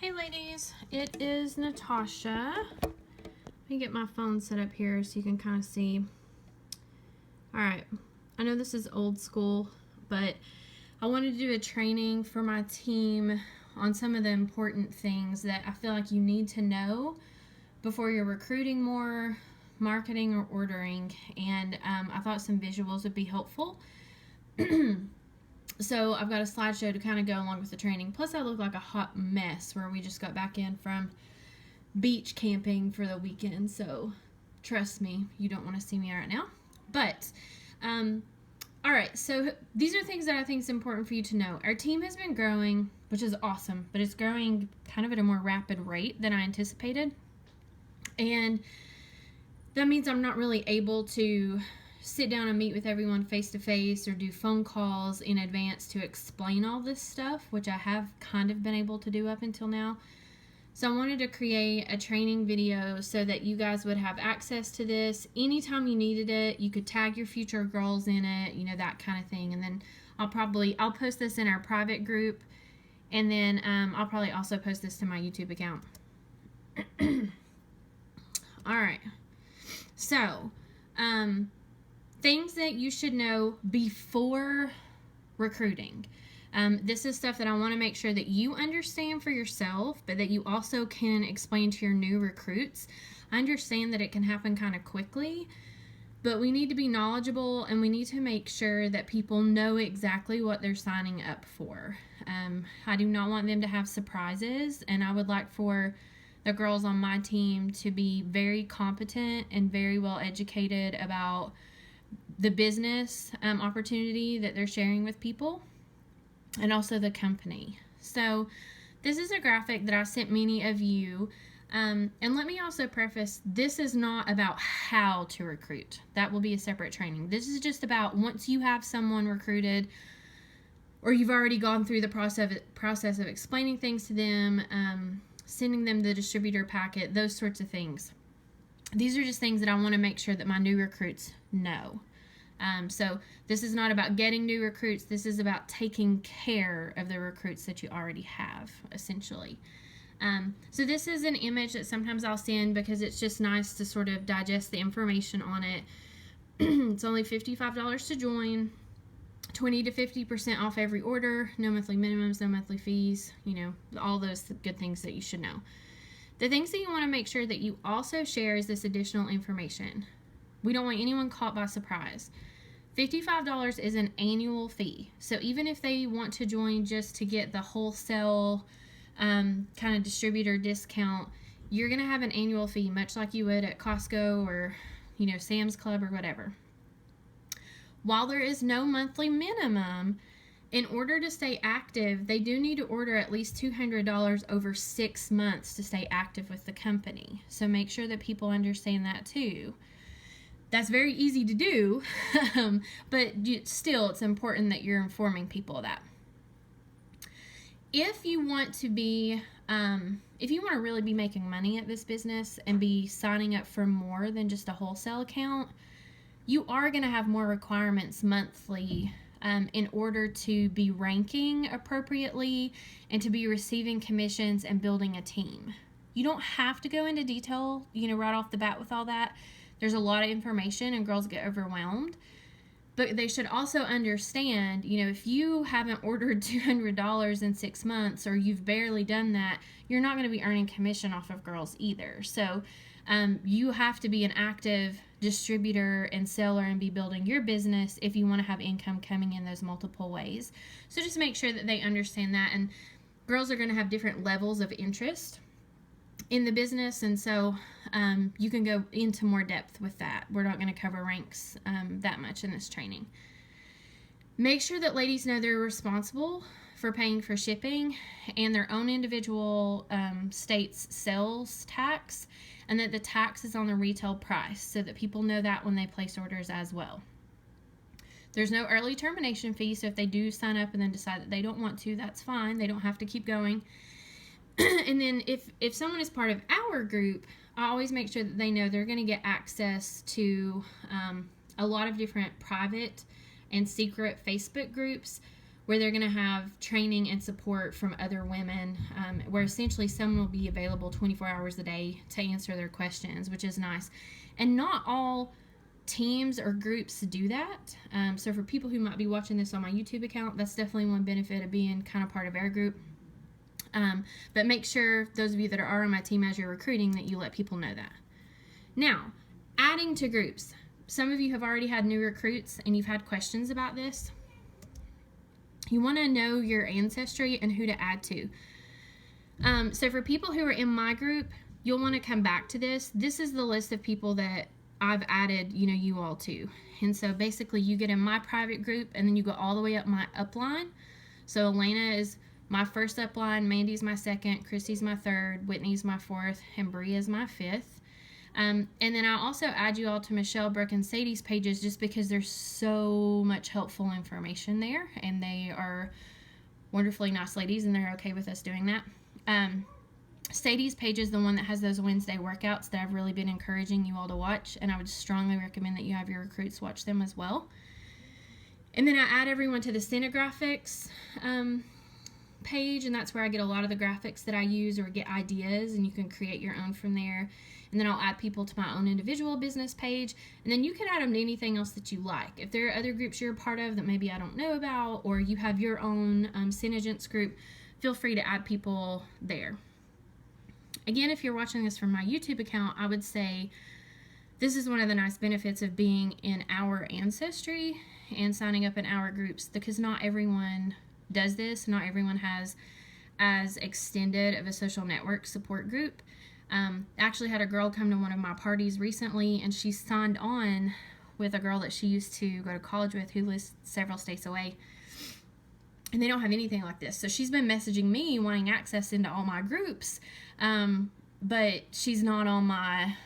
Hey ladies, it is Natasha. Let me get my phone set up here so you can kind of see. Alright, I know this is old school, but I wanted to do a training for my team on some of the important things that I feel like you need to know before you're recruiting more, marketing, or ordering. And I thought some visuals would be helpful. So I've got a slideshow to kind of go along with the training. Plus I look like a hot mess where we just got back in from beach camping for the weekend. So trust me, you don't want to see me right now. But, all right, so these are things that I think is important for you to know. Our team has been growing, which is awesome, but it's growing kind of at a more rapid rate than I anticipated. And that means I'm not really able to sit down and meet with everyone face to face or do phone calls in advance to explain all this stuff, which I have kind of been able to do up until now. So I wanted to create a training video so that you guys would have access to this anytime you needed it. You could tag your future girls in it, you know, that kind of thing. And then I'll post this in our private group, and then I'll probably also post this to my YouTube account. All right. So, things that you should know before recruiting. This is stuff that I want to make sure that you understand for yourself, but that you also can explain to your new recruits. I understand that it can happen kind of quickly, but we need to be knowledgeable and we need to make sure that people know exactly what they're signing up for. I do not want them to have surprises, and I would like for the girls on my team to be very competent and very well educated about the business opportunity that they're sharing with people, and also the company. So this is a graphic that I sent many of you, and let me also preface, this is not about how to recruit. That will be a separate training. This is just about once you have someone recruited, or you've already gone through the process of explaining things to them, sending them the distributor packet, those sorts of things. These are just things that I want to make sure that my new recruits know. So this is not about getting new recruits. This is about taking care of the recruits that you already have, essentially. So this is an image that sometimes I'll send because it's just nice to sort of digest the information on it. It's only $55 to join, 20 to 50% off every order, no monthly minimums, no monthly fees, you know, all those good things that you should know. The things that you want to make sure that you also share is this additional information. We don't want anyone caught by surprise. $55 is an annual fee. So even if they want to join just to get the wholesale kind of distributor discount, you're going to have an annual fee, much like you would at Costco or, you know, Sam's Club or whatever. While there is no monthly minimum, in order to stay active, they do need to order at least $200 over 6 months to stay active with the company. So make sure that people understand that too. That's very easy to do, but still it's important that you're informing people of that. If you want to be, if you want to really be making money at this business and be signing up for more than just a wholesale account, you are going to have more requirements monthly in order to be ranking appropriately and to be receiving commissions and building a team. You don't have to go into detail, you know, right off the bat with all that. There's a lot of information and girls get overwhelmed. But they should also understand, you know, if you haven't ordered $200 in 6 months or you've barely done that, you're not going to be earning commission off of girls either. So you have to be an active distributor and seller and be building your business if you want to have income coming in those multiple ways. So just make sure that they understand that. And girls are going to have different levels of interest in the business, and so you can go into more depth with that. We're not going to cover ranks that much in this training. Make sure that ladies know they're responsible for paying for shipping and their own individual state's sales tax, and that the tax is on the retail price so that people know that when they place orders as well. There's no early termination fee, so if they do sign up and then decide that they don't want to, that's fine. They don't have to keep going. And then if someone is part of our group, I always make sure that they know they're going to get access to a lot of different private and secret Facebook groups where they're going to have training and support from other women, where essentially someone will be available 24 hours a day to answer their questions, which is nice. And not all teams or groups do that. So for people who might be watching this on my YouTube account, that's definitely one benefit of being kind of part of our group. But make sure, those of you that are on my team as you're recruiting, that you let people know that. Now, adding to groups. Some of you have already had new recruits and you've had questions about this. You want to know your ancestry and who to add to. So for people who are in my group, you'll want to come back to this. This is the list of people that I've added, you all to. And so basically you get in my private group and then you go all the way up my upline. So Elena is my first upline, Mandy's my second, Christy's my third, Whitney's my fourth, and Bria's my fifth. And then I also add you all to Michelle, Brooke, and Sadie's pages just because there's so much helpful information there, and they are wonderfully nice ladies, and they're okay with us doing that. Sadie's page is the one that has those Wednesday workouts that I've really been encouraging you all to watch, and I would strongly recommend that you have your recruits watch them as well. And then I add everyone to the SeneGraphics page, and that's where I get a lot of the graphics that I use or get ideas, and you can create your own from there. And then I'll add people to my own individual business page, and then you can add them to anything else that you like. If there are other groups you're a part of that maybe I don't know about, or you have your own SeneGence group, feel free to add people there. Again, if you're watching this from my YouTube account, I would say this is one of the nice benefits of being in our ancestry and signing up in our groups, because not everyone does this. Not everyone has as extended of a social network support group. I actually had a girl come to one of my parties recently, and she signed on with a girl that she used to go to college with who lives several states away, and they don't have anything like this. So she's been messaging me wanting access into all my groups, but she's not on my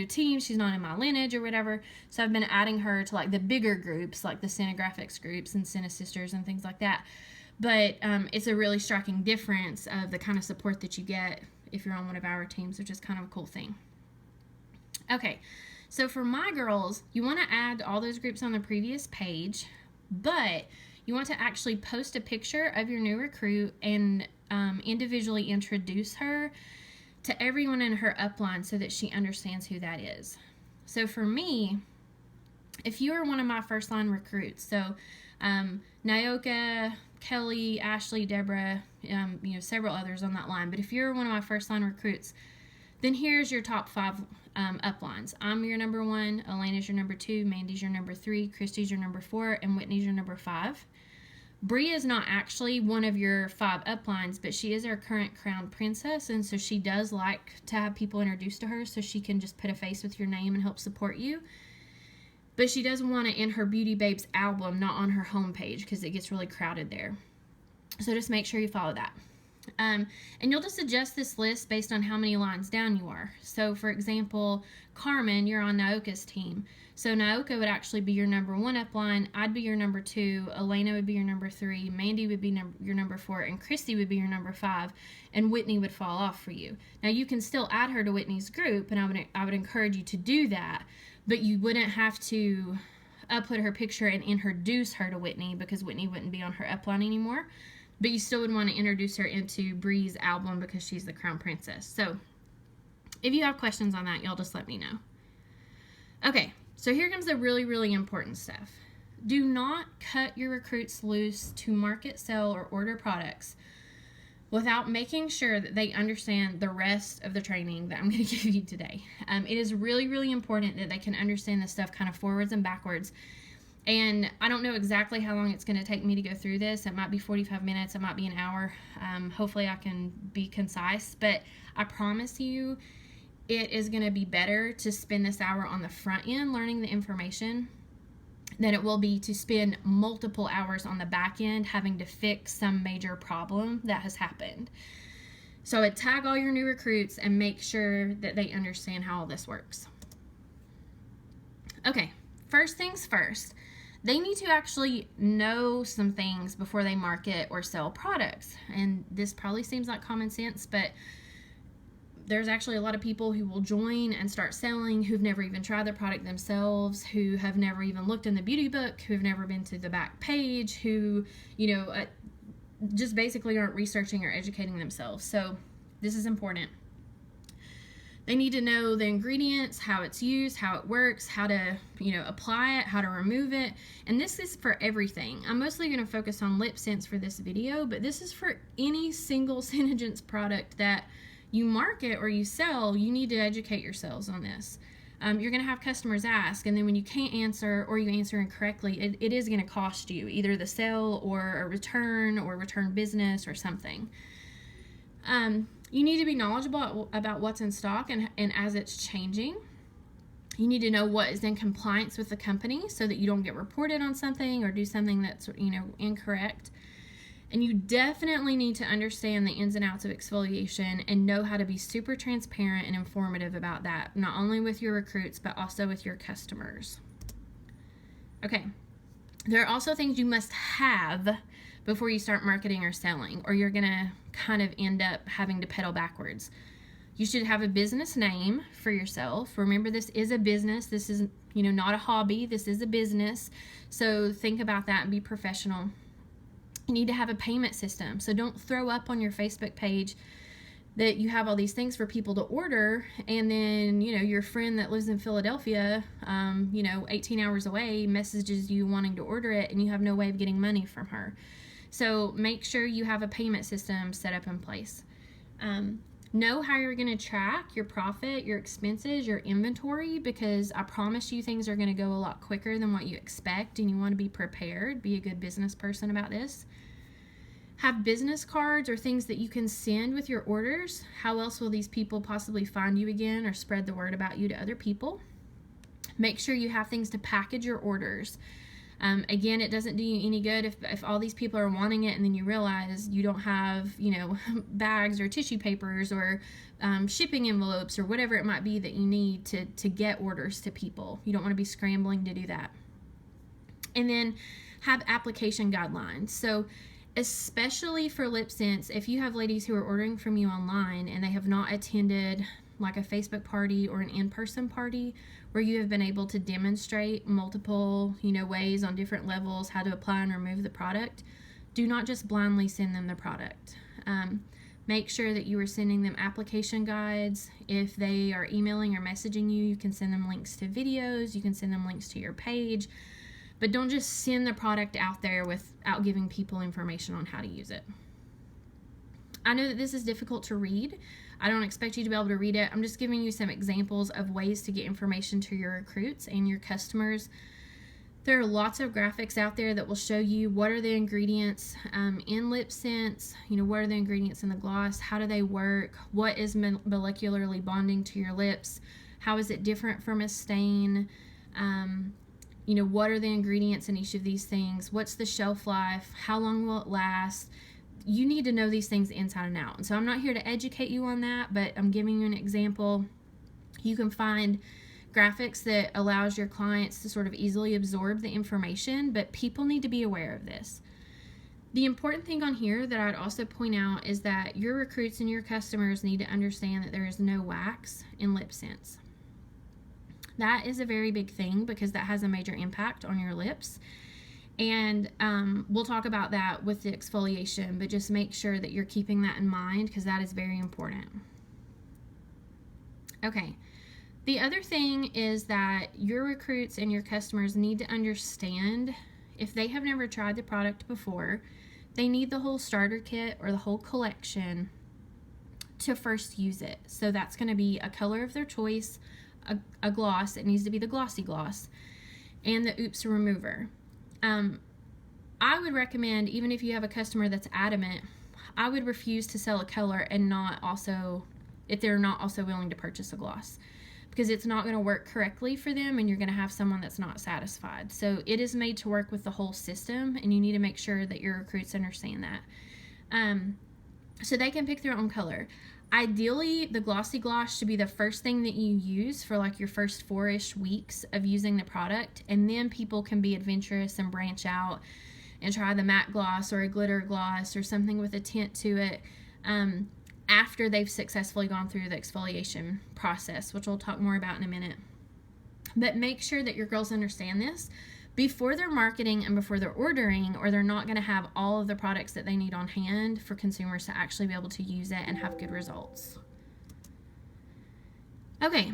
team. She's not in my lineage or whatever. So I've been adding her to like the bigger groups, like the SeneGraphics groups and SeneSisters and things like that. But it's a really striking difference of the kind of support that you get if you're on one of our teams, which is kind of a cool thing. Okay, so for my girls, you want to add all those groups on the previous page, but you want to actually post a picture of your new recruit and individually introduce her to everyone in her upline so that she understands who that is. So for me, if you are one of my first line recruits, so Nyoka, Kelly, Ashley, Deborah, several others on that line. But if you're one of my first line recruits, then here's your top 5 uplines. I'm your number 1, Elena's your number 2, Mandy's your number 3, Christy's your number 4, and Whitney's your number 5. Bria is not actually one of your 5 uplines, but she is our current crown princess, and so she does like to have people introduced to her so she can just put a face with your name and help support you. But she does want it in her Beauty Babes album, not on her homepage, because it gets really crowded there. So just make sure you follow that. And you'll just adjust this list based on how many lines down you are. So for example, Carmen, you're on Nyoka's team. So Nyoka would actually be your number 1 upline. I'd be your number 2. Elena would be your number 3. Mandy would be your number 4. And Christy would be your number 5. And Whitney would fall off for you. Now you can still add her to Whitney's group, and I would encourage you to do that. But you wouldn't have to upload her picture and introduce her to Whitney, because Whitney wouldn't be on her upline anymore. But you still would want to introduce her into Bree's album because she's the crown princess. So if you have questions on that, y'all just let me know. Okay, so here comes the really, really important stuff. Do not cut your recruits loose to market, sell, or order products without making sure that they understand the rest of the training that I'm going to give you today. It is really, really important that they can understand this stuff kind of forwards and backwards. And I don't know exactly how long it's going to take me to go through this. It might be 45 minutes. It might be an hour. Hopefully I can be concise. But I promise you it is going to be better to spend this hour on the front end learning the information than it will be to spend multiple hours on the back end having to fix some major problem that has happened. So I'd tag all your new recruits and make sure that they understand how all this works. Okay, first things first. They need to actually know some things before they market or sell products. And this probably seems like common sense, but There's actually a lot of people who will join and start selling who've never even tried the product themselves, who have never even looked in the beauty book, who've never been to the back page, who, just basically aren't researching or educating themselves. So this is important. They need to know the ingredients, how it's used, how it works, how to, apply it, how to remove it. And this is for everything. I'm mostly going to focus on lip scents for this video, but this is for any single SeneGence product that you market or you sell. You need to educate yourselves on this. You're going to have customers ask, and then when you can't answer or you answer incorrectly, it is going to cost you either the sale or a return or return business or something. You need to be knowledgeable about what's in stock and as it's changing. You need to know what is in compliance with the company so that you don't get reported on something or do something that's, incorrect. And you definitely need to understand the ins and outs of exfoliation and know how to be super transparent and informative about that, not only with your recruits, but also with your customers. Okay, there are also things you must have before you start marketing or selling, or you're gonna kind of end up having to pedal backwards. You should have a business name for yourself. Remember, this is a business. This is, not a hobby. This is a business. So think about that and be professional. You need to have a payment system. So don't throw up on your Facebook page that you have all these things for people to order, and then, your friend that lives in Philadelphia, 18 hours away, messages you wanting to order it, and you have no way of getting money from her. So make sure you have a payment system set up in place. Know how you're going to track your profit, your expenses, your inventory, because I promise you things are going to go a lot quicker than what you expect, and you want to be prepared. Be a good business person about this. Have business cards or things that you can send with your orders. How else will these people possibly find you again or spread the word about you to other people? Make sure you have things to package your orders. Again, it doesn't do you any good if all these people are wanting it and then you realize you don't have, bags or tissue papers or shipping envelopes or whatever it might be that you need to get orders to people. You don't want to be scrambling to do that. And then have application guidelines. So especially for lip scents, if you have ladies who are ordering from you online and they have not attended like a Facebook party or an in-person party where you have been able to demonstrate multiple, ways on different levels how to apply and remove the product, do not just blindly send them the product. Make sure that you are sending them application guides. If they are emailing or messaging you, you can send them links to videos, you can send them links to your page, but don't just send the product out there without giving people information on how to use it. I know that this is difficult to read. I don't expect you to be able to read it. I'm just giving you some examples of ways to get information to your recruits and your customers. There are lots of graphics out there that will show you what are the ingredients in lip scents, what are the ingredients in the gloss, how do they work, what is molecularly bonding to your lips, how is it different from a stain, what are the ingredients in each of these things, what's the shelf life, how long will it last. You need to know these things inside and out. And so I'm not here to educate you on that, but I'm giving you an example. You can find graphics that allows your clients to sort of easily absorb the information, but people need to be aware of this. The important thing on here that I'd also point out is that your recruits and your customers need to understand that there is no wax in lip scents. That is a very big thing because that has a major impact on your lips. And we'll talk about that with the exfoliation, but just make sure that you're keeping that in mind because that is very important. Okay, the other thing is that your recruits and your customers need to understand if they have never tried the product before, they need the whole starter kit or the whole collection to first use it. So that's going to be a color of their choice, a gloss, it needs to be the glossy gloss, and the Oops Remover. I would recommend, even if you have a customer that's adamant, I would refuse to sell a color and not also, if they're not also willing to purchase a gloss, because it's not going to work correctly for them and you're going to have someone that's not satisfied. So it is made to work with the whole system and you need to make sure that your recruits understand that. So they can pick their own color. Ideally, the glossy gloss should be the first thing that you use for like your first 4-ish weeks of using the product, and then people can be adventurous and branch out and try the matte gloss or a glitter gloss or something with a tint to it. after they've successfully gone through the exfoliation process, which we'll talk more about in a minute. But make sure that your girls understand this before they're marketing and before they're ordering, or they're not going to have all of the products that they need on hand for consumers to actually be able to use it and have good results. Okay,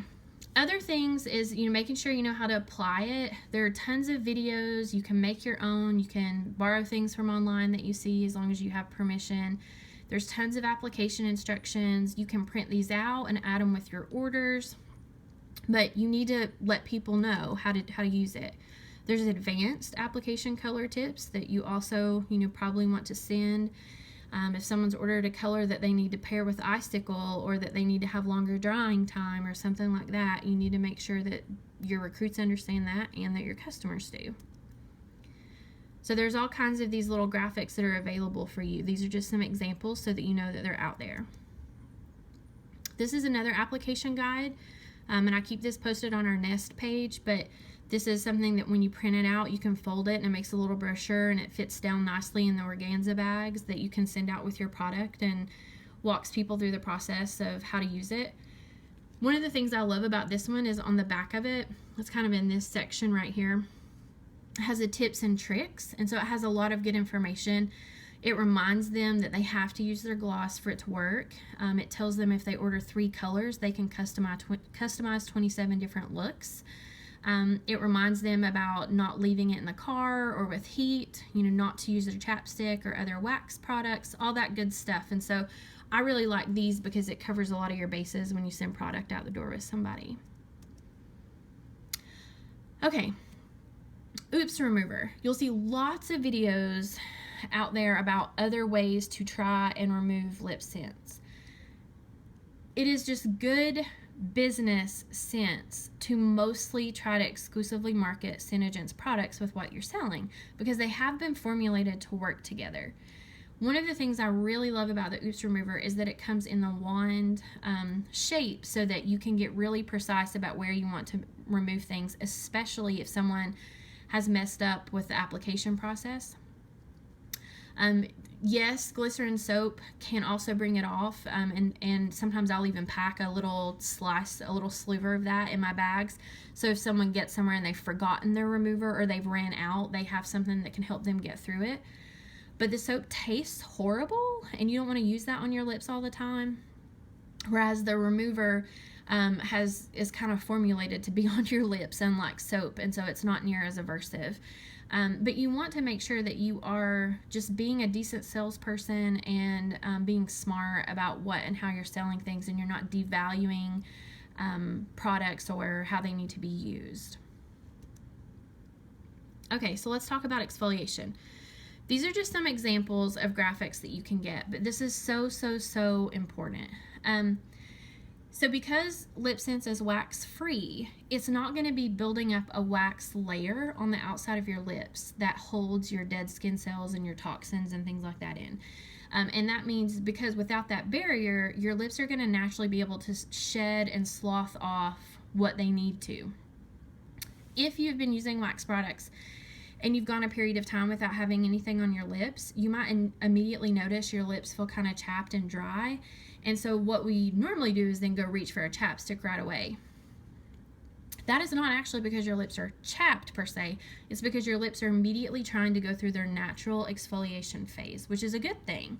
other things is, making sure you know how to apply it. There are tons of videos. You can make your own. You can borrow things from online that you see as long as you have permission. There's tons of application instructions. You can print these out and add them with your orders, but you need to let people know how to use it. There's advanced application color tips that you also, probably want to send. If someone's ordered a color that they need to pair with icicle, or that they need to have longer drying time or something like that, you need to make sure that your recruits understand that and that your customers do. So there's all kinds of these little graphics that are available for you. These are just some examples so that you know that they're out there. This is another application guide, and I keep this posted on our Nest page, but this is something that when you print it out, you can fold it and it makes a little brochure, and it fits down nicely in the organza bags that you can send out with your product, and walks people through the process of how to use it. One of the things I love about this one is on the back of it, it's kind of in this section right here, it has the tips and tricks, and so it has a lot of good information. It reminds them that they have to use their gloss for it to work. It tells them if they order 3 colors, they can customize 27 different looks. It reminds them about not leaving it in the car or with heat, not to use their chapstick or other wax products, all that good stuff. And so I really like these because it covers a lot of your bases when you send product out the door with somebody. Okay, oops remover. You'll see lots of videos out there about other ways to try and remove lip scents. It is just good business sense to mostly try to exclusively market SeneGence products with what you're selling, because they have been formulated to work together. One of the things I really love about the Oops Remover is that it comes in the wand shape, so that you can get really precise about where you want to remove things, especially if someone has messed up with the application process. Yes, glycerin soap can also bring it off, and sometimes I'll even pack a little sliver of that in my bags, so if someone gets somewhere and they've forgotten their remover or they've ran out, they have something that can help them get through it. But the soap tastes horrible, and you don't want to use that on your lips all the time, whereas the remover is kind of formulated to be on your lips, unlike soap, and so it's not near as aversive. But you want to make sure that you are just being a decent salesperson and being smart about what and how you're selling things, and you're not devaluing products or how they need to be used. Okay, so let's talk about exfoliation. These are just some examples of graphics that you can get, but this is so important. So because LipSense is wax free, it's not going to be building up a wax layer on the outside of your lips that holds your dead skin cells and your toxins and things like that in. And that means, because without that barrier, your lips are going to naturally be able to shed and slough off what they need to. If you've been using wax products and you've gone a period of time without having anything on your lips, you might immediately notice your lips feel kind of chapped and dry. And so what we normally do is then go reach for a chapstick right away. That is not actually because your lips are chapped per se. It's because your lips are immediately trying to go through their natural exfoliation phase, which is a good thing.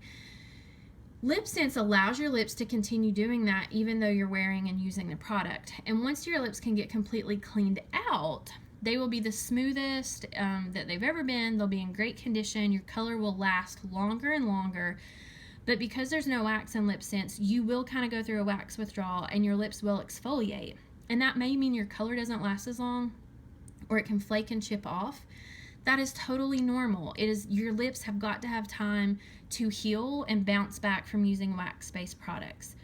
LipSense allows your lips to continue doing that even though you're wearing and using the product. And once your lips can get completely cleaned out, they will be the smoothest that they've ever been. They'll be in great condition. Your color will last longer and longer. But because there's no wax in LipSense, you will kind of go through a wax withdrawal and your lips will exfoliate. And that may mean your color doesn't last as long, or it can flake and chip off. That is totally normal. Your lips have got to have time to heal and bounce back from using wax-based products.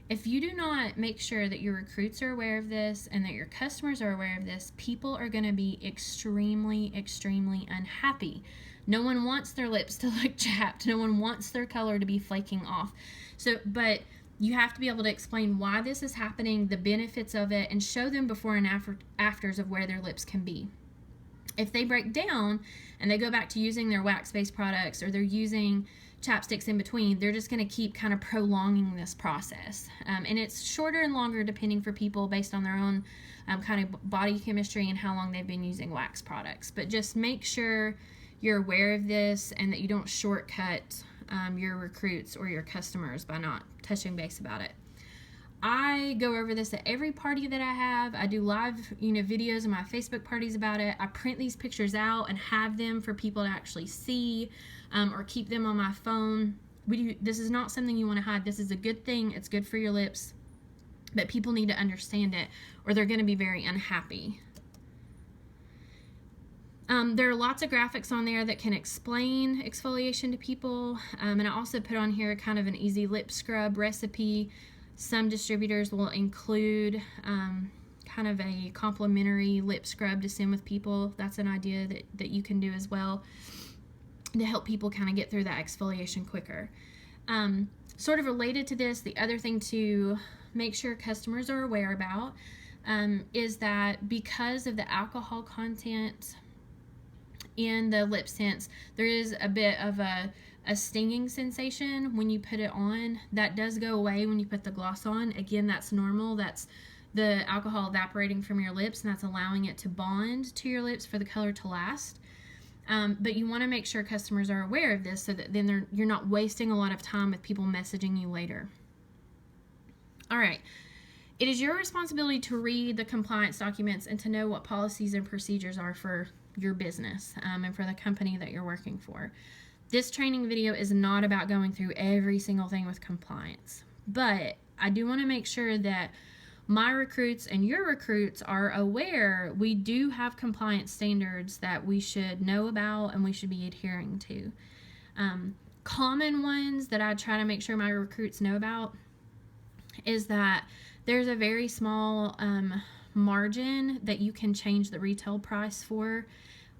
If you do not make sure that your recruits are aware of this and that your customers are aware of this, people are going to be extremely unhappy. No one wants their lips to look chapped. No one wants their color to be flaking off. But you have to be able to explain why this is happening, the benefits of it, and show them before and afters of where their lips can be. If they break down and they go back to using their wax-based products, or they're using chapsticks in between, they're just going to keep kind of prolonging this process. And it's shorter and longer depending for people based on their own kind of body chemistry and how long they've been using wax products. But just make sure you're aware of this and that you don't shortcut your recruits or your customers by not touching base about it. I go over this at every party that I have. I do live, videos in my Facebook parties about it. I print these pictures out and have them for people to actually see, or keep them on my phone. This is not something you want to hide. This is a good thing. It's good for your lips, but people need to understand it or they're going to be very unhappy. There are lots of graphics on there that can explain exfoliation to people. And I also put on here kind of an easy lip scrub recipe. Some distributors will include kind of a complimentary lip scrub to send with people. That's an idea that you can do as well to help people kind of get through that exfoliation quicker. Sort of related to this, the other thing to make sure customers are aware about is that because of the alcohol content in the lip scents, there is a bit of a stinging sensation when you put it on. That does go away when you put the gloss on. Again, that's normal. That's the alcohol evaporating from your lips, and that's allowing it to bond to your lips for the color to last. But you want to make sure customers are aware of this so that then you're not wasting a lot of time with people messaging you later. All right. It is your responsibility to read the compliance documents and to know what policies and procedures are for your business and for the company that you're working for. This training video is not about going through every single thing with compliance, but I do want to make sure that my recruits and your recruits are aware we do have compliance standards that we should know about and we should be adhering to. Common ones that I try to make sure my recruits know about is that there's a very small margin that you can change the retail price for.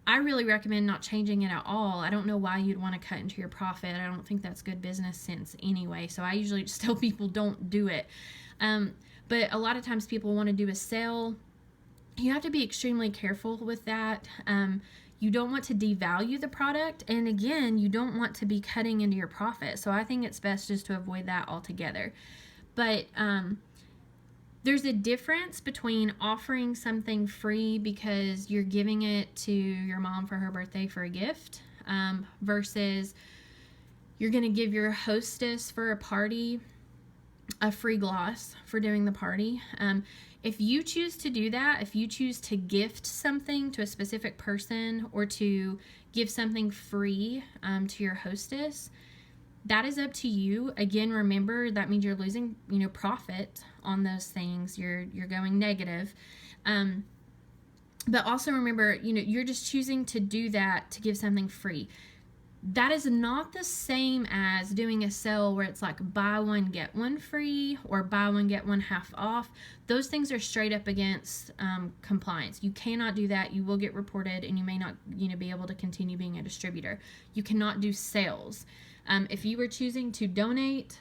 I really recommend not changing it at all. I don't know why you'd want to cut into your profit. I don't think that's good business sense anyway. So I usually just tell people don't do it. But a lot of times people want to do a sale. You have to be extremely careful with that. You don't want to devalue the product. And again, you don't want to be cutting into your profit. So I think it's best just to avoid that altogether. But there's a difference between offering something free because you're giving it to your mom for her birthday for a gift versus you're going to give your hostess for a party a free gloss for doing the party. If you choose to do that, if you choose to gift something to a specific person or to give something free to your hostess, that is up to you. Again, remember that means you're losing, profit on those things. You're going negative. But also remember, you're just choosing to do that to give something free. That is not the same as doing a sale where it's like buy one, get one free or buy one, get one half off. Those things are straight up against compliance. You cannot do that. You will get reported and you may not, be able to continue being a distributor. You cannot do sales. If you were choosing to donate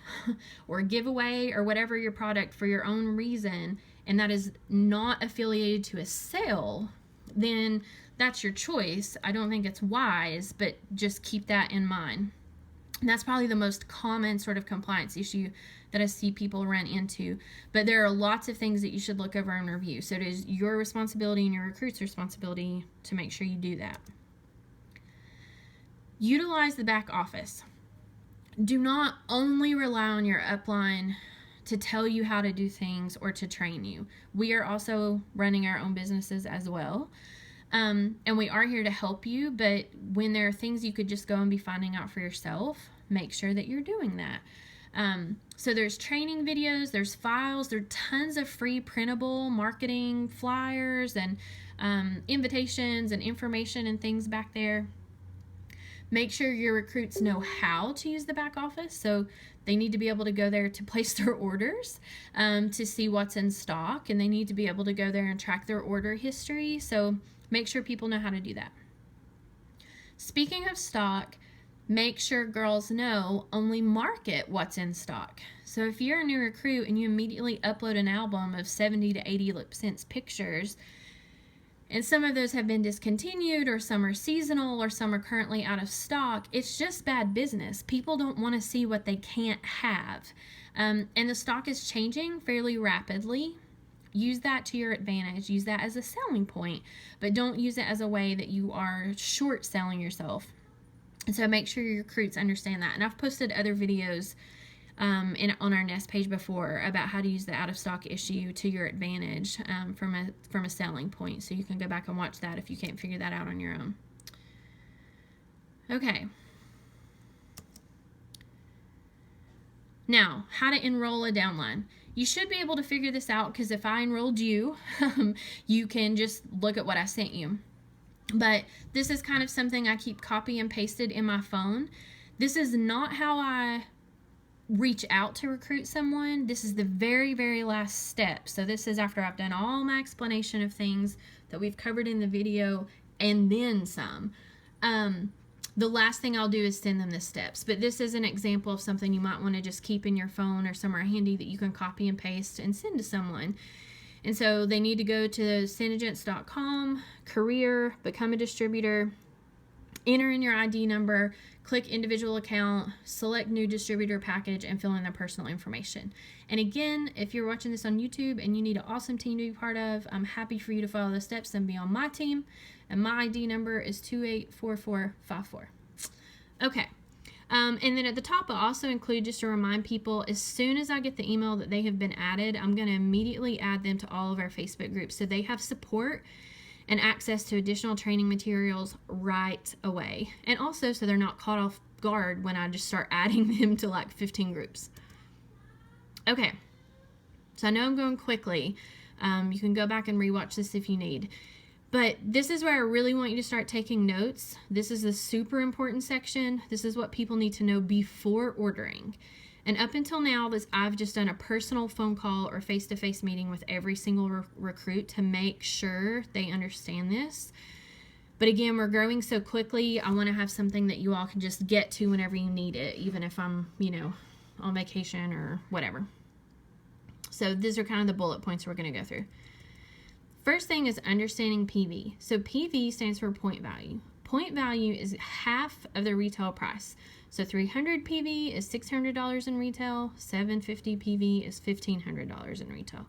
or give away or whatever your product for your own reason, and that is not affiliated to a sale, then that's your choice. I don't think it's wise, but just keep that in mind. And that's probably the most common sort of compliance issue that I see people run into. But there are lots of things that you should look over and review. So it is your responsibility and your recruit's responsibility to make sure you do that. Utilize the back office. Do not only rely on your upline to tell you how to do things or to train you. We are also running our own businesses as well. And we are here to help you, but when there are things you could just go and be finding out for yourself, make sure that you're doing that. So there's training videos, there's files, there are tons of free printable marketing flyers and invitations and information and things back there. Make sure your recruits know how to use the back office. So they need to be able to go there to place their orders, to see what's in stock, and they need to be able to go there and track their order history. So make sure people know how to do that. Speaking of stock, make sure girls know only market what's in stock. So if you're a new recruit and you immediately upload an album of 70 to 80 lip sync pictures, and some of those have been discontinued, or some are seasonal, or some are currently out of stock. It's just bad business. People don't want to see what they can't have. And the stock is changing fairly rapidly. Use that to your advantage. Use that as a selling point, but don't use it as a way that you are short selling yourself. And so make sure your recruits understand that. And I've posted other videos on our Nest page before about how to use the out of stock issue to your advantage from a selling point. So you can go back and watch that if you can't figure that out on your own. Okay. Now, how to enroll a downline. You should be able to figure this out, because if I enrolled you, you can just look at what I sent you. But this is kind of something I keep copy and pasted in my phone. This is not how I reach out to recruit someone. This is the very, very last step. So this is after I've done all my explanation of things that we've covered in the video and then some. The last thing I'll do is send them the steps. But this is an example of something you might want to just keep in your phone or somewhere handy that you can copy and paste and send to someone. And so they need to go to SeneGence.com, career, become a distributor, enter in your ID number, click individual account, select new distributor package, and fill in their personal information. And again, if you're watching this on YouTube and you need an awesome team to be part of, I'm happy for you to follow the steps and be on my team. And my ID number is 284454. Okay. And then at the top, I also include, just to remind people, as soon as I get the email that they have been added, I'm going to immediately add them to all of our Facebook groups, so they have support and access to additional training materials right away. And also so they're not caught off guard when I just start adding them to like 15 groups. Okay, so I know I'm going quickly. You can go back and rewatch this if you need. But this is where I really want you to start taking notes. This is a super important section. This is what people need to know before ordering. And up until now, I've just done a personal phone call or face-to-face meeting with every single recruit to make sure they understand this. But again, we're growing so quickly, I want to have something that you all can just get to whenever you need it, even if I'm, on vacation or whatever. So these are kind of the bullet points we're going to go through. First thing is understanding PV. So PV stands for point value. Point value is half of the retail price. So 300 PV is $600 in retail, 750 PV is $1,500 in retail.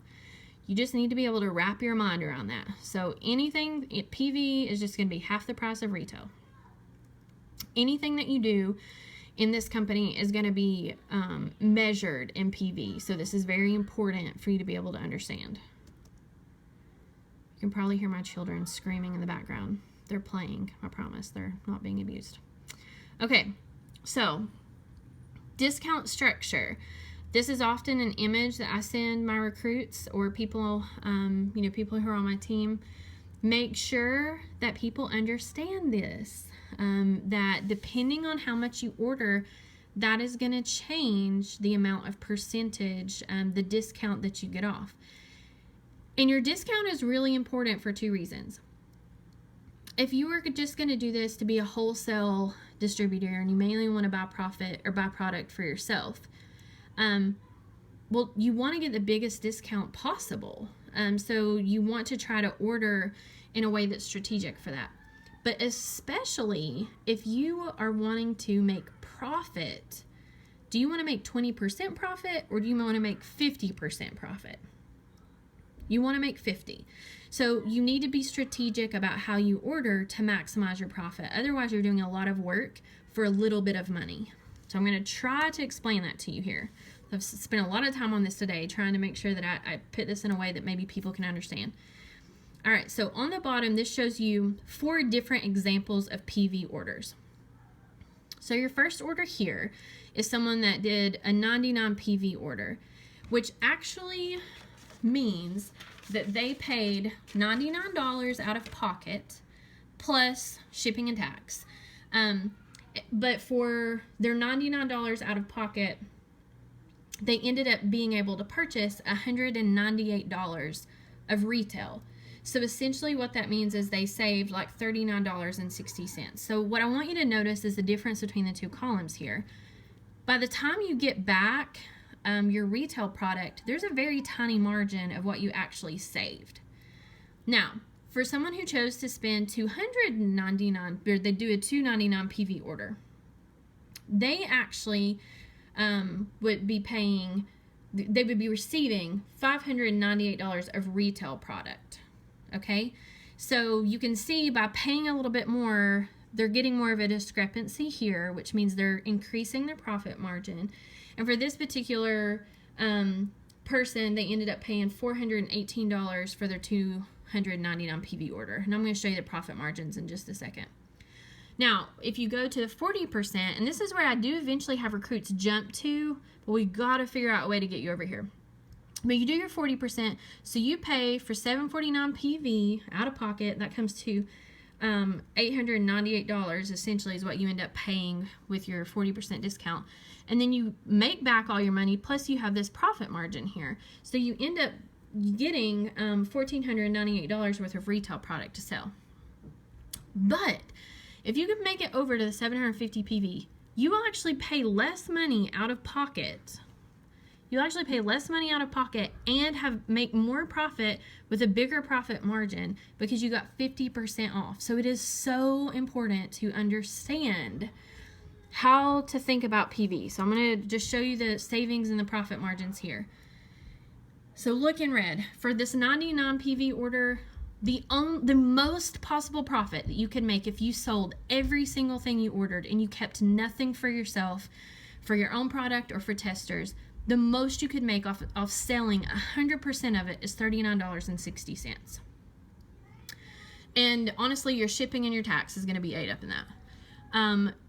You just need to be able to wrap your mind around that. So anything, PV is just going to be half the price of retail. Anything that you do in this company is going to be measured in PV. So this is very important for you to be able to understand. You can probably hear my children screaming in the background. They're playing, I promise. They're not being abused. Okay, so discount structure. This is often an image that I send my recruits or people, people who are on my team. Make sure that people understand this, that depending on how much you order, that is going to change the amount of percentage, the discount that you get off. And your discount is really important for two reasons. If you were just going to do this to be a wholesale distributor and you mainly want to buy product for yourself, well, you want to get the biggest discount possible. So you want to try to order in a way that's strategic for that. But especially if you are wanting to make profit, do you want to make 20% profit or do you want to make 50% profit? You want to make 50. So you need to be strategic about how you order to maximize your profit. Otherwise, you're doing a lot of work for a little bit of money. So I'm going to try to explain that to you here. I've spent a lot of time on this today trying to make sure that I put this in a way that maybe people can understand. All right, so on the bottom, this shows you 4 different examples of PV orders. So your first order here is someone that did a 99 PV order, which actually means that they paid $99 out of pocket plus shipping and tax. But for their $99 out of pocket, they ended up being able to purchase $198 of retail. So essentially what that means is they saved like $39.60. So what I want you to notice is the difference between the two columns here. By the time you get back your retail product, there's a very tiny margin of what you actually saved. Now, for someone who chose to spend $299, or they do a $299 PV order, they actually would be receiving $598 of retail product. Okay, so you can see by paying a little bit more, they're getting more of a discrepancy here, which means they're increasing their profit margin. And for this particular person, they ended up paying $418 for their $299 PV order. And I'm going to show you the profit margins in just a second. Now, if you go to the 40%, and this is where I do eventually have recruits jump to, but we got to figure out a way to get you over here. But you do your 40%, so you pay for $749 PV out of pocket. That comes to $898 essentially is what you end up paying with your 40% discount. And then you make back all your money, plus you have this profit margin here. So you end up getting $1,498 worth of retail product to sell. But if you could make it over to the 750 PV, you will actually pay less money out of pocket. You'll actually pay less money out of pocket and make more profit with a bigger profit margin because you got 50% off. So it is so important to understand how to think about PV. So I'm going to just show you the savings and the profit margins here. So look in red. For this 99 PV order, the most possible profit that you could make if you sold every single thing you ordered and you kept nothing for yourself, for your own product or for testers, the most you could make off selling 100% of it is $39.60. And honestly, your shipping and your tax is going to be ate up in that.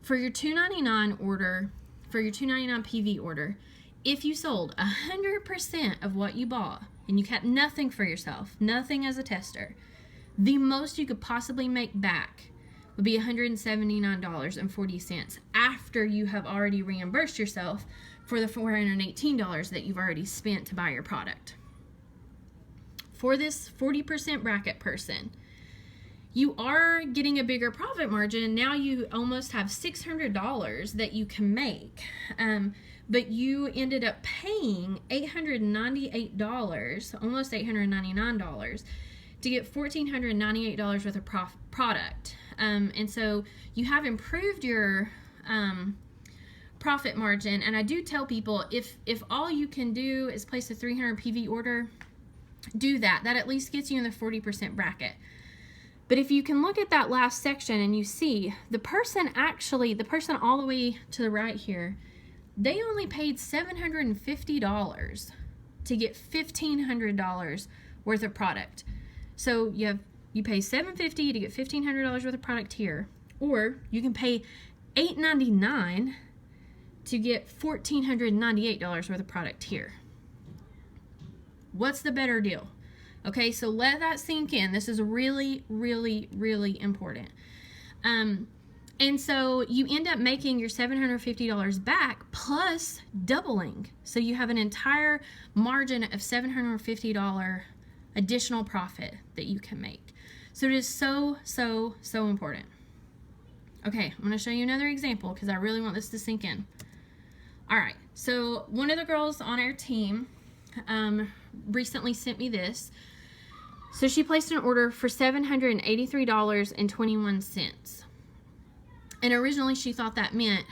For your $299 order, for your $299 PV order, if you sold 100% of what you bought and you kept nothing for yourself, nothing as a tester, the most you could possibly make back would be $179.40 after you have already reimbursed yourself for the $418 that you've already spent to buy your product. For this 40% bracket person, you are getting a bigger profit margin. Now you almost have $600 that you can make, but you ended up paying $898, almost $899, to get $1,498 worth of product. And so you have improved your profit margin. And I do tell people, if all you can do is place a 300 PV order, do that. That at least gets you in the 40% bracket. But if you can look at that last section and you see the person all the way to the right here, they only paid $750 to get $1,500 worth of product. So you pay $750 to get $1,500 worth of product here, or you can pay $899 to get $1,498 worth of product here. What's the better deal? Okay, so let that sink in. This is really, really, really important. And so you end up making your $750 back plus doubling. So you have an entire margin of $750 additional profit that you can make. So it is so, so, so important. Okay, I'm going to show you another example because I really want this to sink in. All right, so one of the girls on our team recently sent me this. So she placed an order for $783.21. And originally she thought that meant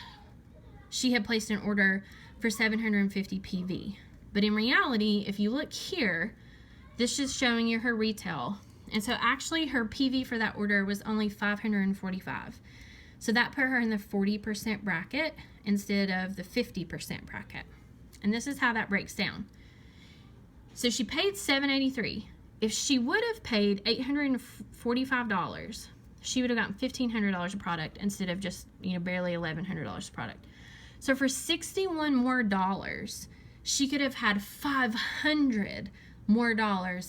she had placed an order for 750 PV. But in reality, if you look here, this is showing you her retail. And so actually her PV for that order was only $545. So that put her in the 40% bracket instead of the 50% bracket. And this is how that breaks down. So she paid $783. If she would have paid $845, she would have gotten $1,500 of product instead of just, barely $1,100 of product. So for $61 more, she could have had $500 more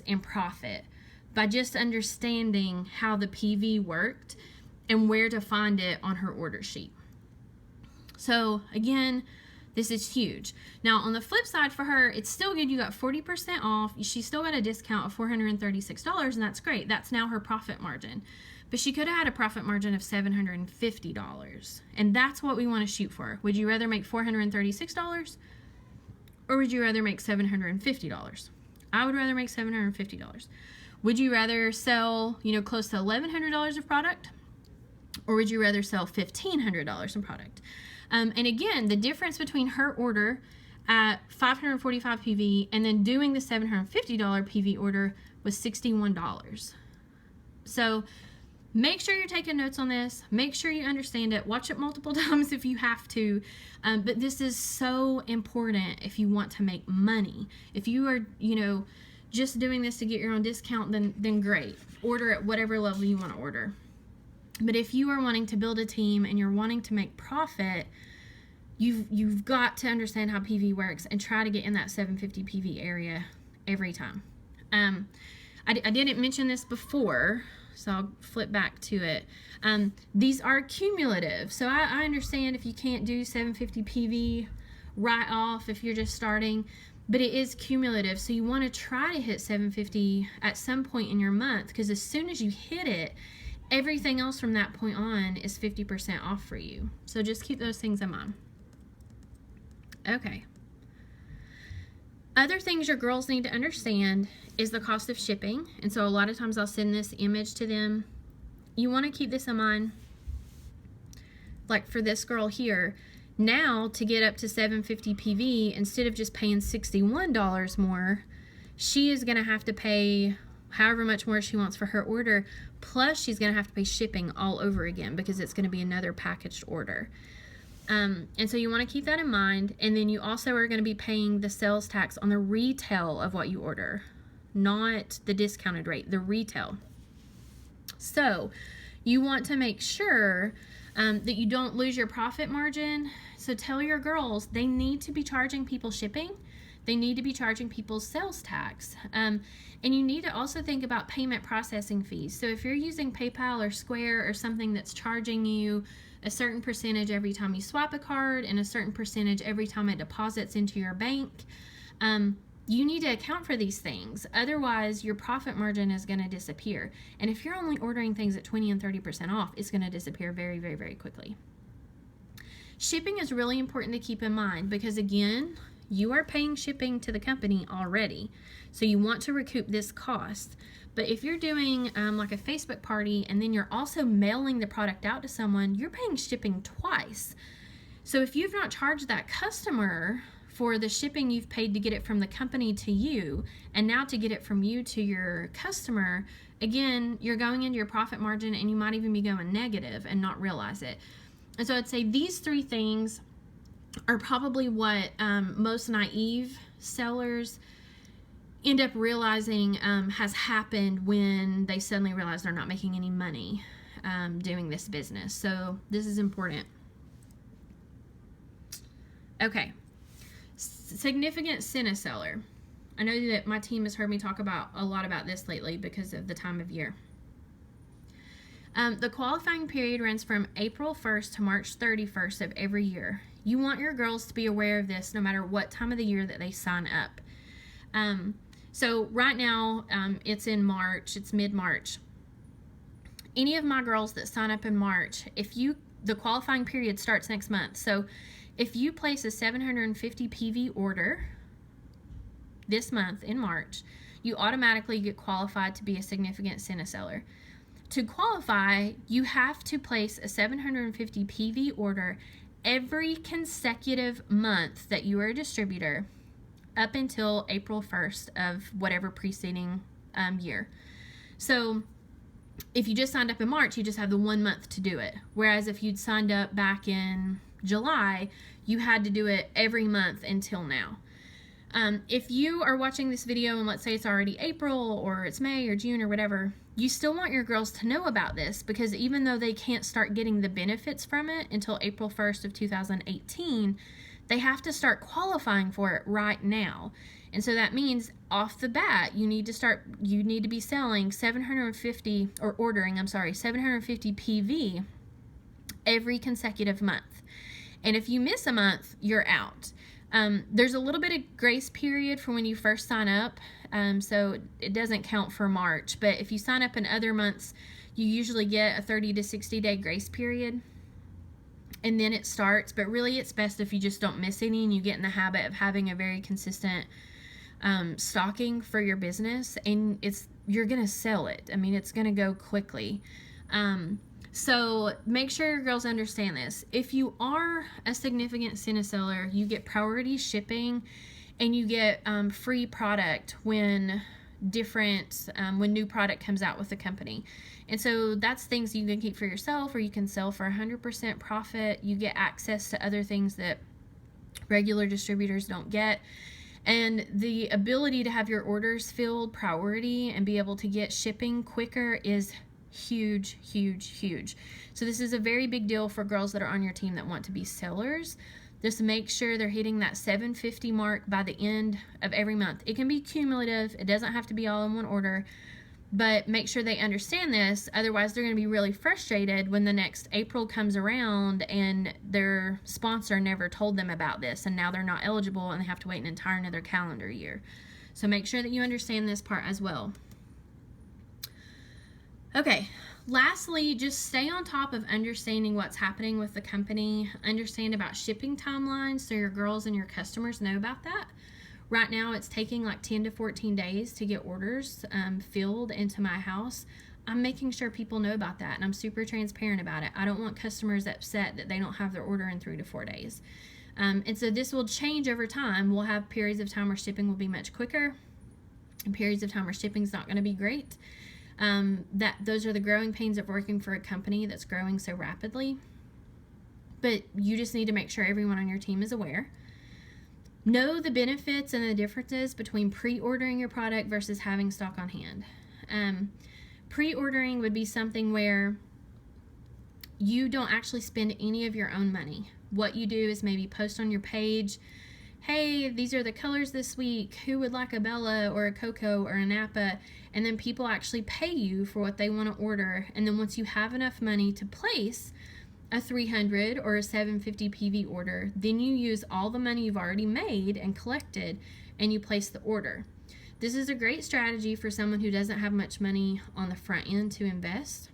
in profit by just understanding how the PV worked and where to find it on her order sheet. So again, this is huge. Now on the flip side for her, it's still good. You got 40% off. She still got a discount of $436, and that's great. That's now her profit margin. But she could have had a profit margin of $750, and that's what we want to shoot for. Would you rather make $436 or would you rather make $750? I would rather make $750. Would you rather sell, close to $1,100 of product, or would you rather sell $1,500 in product? And again, the difference between her order at 545 PV and then doing the $750 PV order was $61. So make sure you're taking notes on this. Make sure you understand it. Watch it multiple times if you have to. But this is so important if you want to make money. If you are, just doing this to get your own discount, then great. Order at whatever level you want to order. But if you are wanting to build a team and you're wanting to make profit, you've got to understand how PV works and try to get in that 750 PV area every time. I didn't mention this before, so I'll flip back to it. These are cumulative. So I understand if you can't do 750 PV right off if you're just starting, but it is cumulative. So you want to try to hit 750 at some point in your month, because as soon as you hit it, everything else from that point on is 50% off for you. So just keep those things in mind. Okay. Other things your girls need to understand is the cost of shipping. And so a lot of times I'll send this image to them. You want to keep this in mind. Like for this girl here, now to get up to 750 PV, instead of just paying $61 more, she is going to have to pay however much more she wants for her order, plus she's going to have to pay shipping all over again because it's going to be another packaged order. And so you want to keep that in mind. And then you also are going to be paying the sales tax on the retail of what you order, not the discounted rate, the retail. So you want to make sure that you don't lose your profit margin. So tell your girls they need to be charging people shipping. They need to be charging people sales tax. And you need to also think about payment processing fees. So if you're using PayPal or Square or something that's charging you a certain percentage every time you swap a card and a certain percentage every time it deposits into your bank, you need to account for these things. Otherwise, your profit margin is going to disappear. And if you're only ordering things at 20 and 30% off, it's going to disappear very, very, very quickly. Shipping is really important to keep in mind because, again, you are paying shipping to the company already. So you want to recoup this cost. But if you're doing like a Facebook party and then you're also mailing the product out to someone, you're paying shipping twice. So if you've not charged that customer for the shipping you've paid to get it from the company to you, and now to get it from you to your customer, again, you're going into your profit margin and you might even be going negative and not realize it. And so I'd say these three things are probably what most naive sellers end up realizing has happened when they suddenly realize they're not making any money doing this business. So this is important. Okay. Significant seller. I know that my team has heard me talk a lot about this lately because of the time of year. The qualifying period runs from April 1st to March 31st of every year. You want your girls to be aware of this no matter what time of the year that they sign up. So right now, it's in March, it's mid-March. Any of my girls that sign up in March, the qualifying period starts next month. So if you place a 750 PV order this month in March, you automatically get qualified to be a significant seller. To qualify, you have to place a 750 PV order every consecutive month that you are a distributor up until April 1st of whatever preceding year. So if you just signed up in March, you just have the 1 month to do it. Whereas if you'd signed up back in July, you had to do it every month until now. If you are watching this video and let's say it's already April or it's May or June or whatever, you still want your girls to know about this, because even though they can't start getting the benefits from it until April 1st of 2018, they have to start qualifying for it right now. And so that means off the bat, you need to be selling 750 PV every consecutive month. And if you miss a month, you're out. There's a little bit of grace period for when you first sign up, so it doesn't count for March. But if you sign up in other months, you usually get a 30 to 60 day grace period, and then it starts. But really, it's best if you just don't miss any and you get in the habit of having a very consistent stocking for your business. And you're going to sell it. I mean, it's going to go quickly. So make sure your girls understand this. If you are a significant Sene seller, you get priority shipping and you get free product when when new product comes out with the company. And so that's things you can keep for yourself, or you can sell for 100% profit. You get access to other things that regular distributors don't get. And the ability to have your orders filled priority and be able to get shipping quicker is huge, huge, huge. So this is a very big deal for girls that are on your team that want to be sellers. Just make sure they're hitting that 750 mark by the end of every month. It can be cumulative. It doesn't have to be all in one order, but make sure they understand this. Otherwise, they're going to be really frustrated when the next April comes around and their sponsor never told them about this, and now they're not eligible and they have to wait an entire another calendar year. So make sure that you understand this part as well. Okay, lastly, just stay on top of understanding what's happening with the company. Understand about shipping timelines so your girls and your customers know about that. Right now, it's taking like 10 to 14 days to get orders filled into my house. I'm making sure people know about that, and I'm super transparent about it. I don't want customers upset that they don't have their order in 3 to 4 days. And so this will change over time. We'll have periods of time where shipping will be much quicker, and periods of time where shipping's not going to be great. Those are the growing pains of working for a company that's growing so rapidly. But you just need to make sure everyone on your team is aware. Know the benefits and the differences between pre-ordering your product versus having stock on hand. Pre-ordering would be something where you don't actually spend any of your own money. What you do is maybe post on your page, hey, these are the colors this week. Who would like a Bella or a Coco or a Napa? And then people actually pay you for what they want to order. And then once you have enough money to place a 300 or a 750 PV order, then you use all the money you've already made and collected and you place the order. This is a great strategy for someone who doesn't have much money on the front end to invest,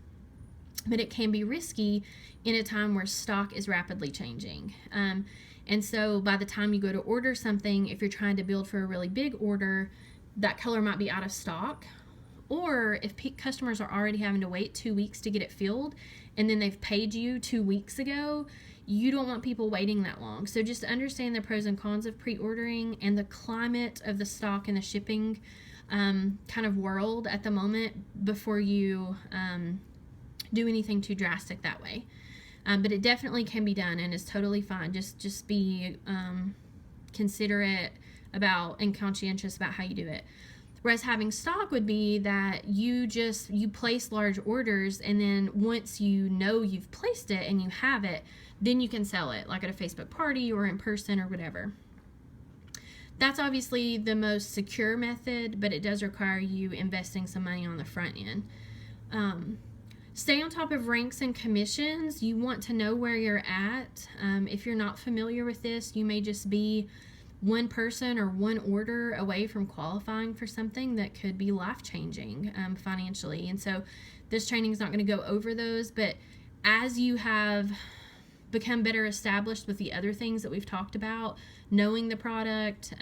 but it can be risky in a time where stock is rapidly changing. And so by the time you go to order something, if you're trying to build for a really big order, that color might be out of stock. Or if customers are already having to wait 2 weeks to get it filled, and then they've paid you 2 weeks ago, you don't want people waiting that long. So just understand the pros and cons of pre-ordering and the climate of the stock and the shipping kind of world at the moment before you do anything too drastic that way. But it definitely can be done and is totally fine. Just be considerate about and conscientious about how you do it. Whereas having stock would be that you place large orders, and then once you know you've placed it and you have it, then you can sell it, like at a Facebook party or in person or whatever. That's obviously the most secure method, but it does require you investing some money on the front end. Stay on top of ranks and commissions. You want to know where you're at. If you're not familiar with this, you may just be one person or one order away from qualifying for something that could be life-changing financially. And so this training is not going to go over those, but as you have become better established with the other things that we've talked about, knowing the product,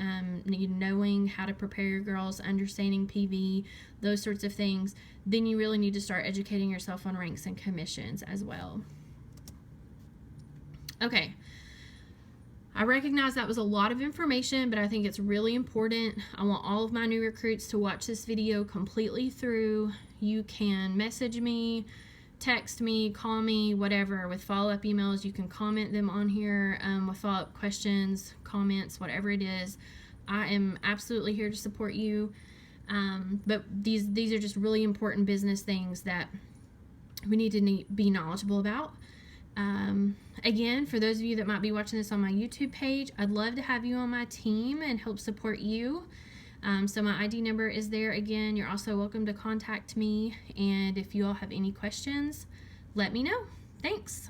knowing how to prepare your girls, understanding PV, those sorts of things, then you really need to start educating yourself on ranks and commissions as well. Okay. I recognize that was a lot of information, but I think it's really important. I want all of my new recruits to watch this video completely through. You can message me, text me, call me, whatever, with follow-up emails. You can comment them on here with follow-up questions, comments, whatever it is. I am absolutely here to support you. But these are just really important business things that we need to be knowledgeable about. Again, for those of you that might be watching this on my YouTube page, I'd love to have you on my team and help support you. So my ID number is there again. You're also welcome to contact me. And if you all have any questions, let me know. Thanks.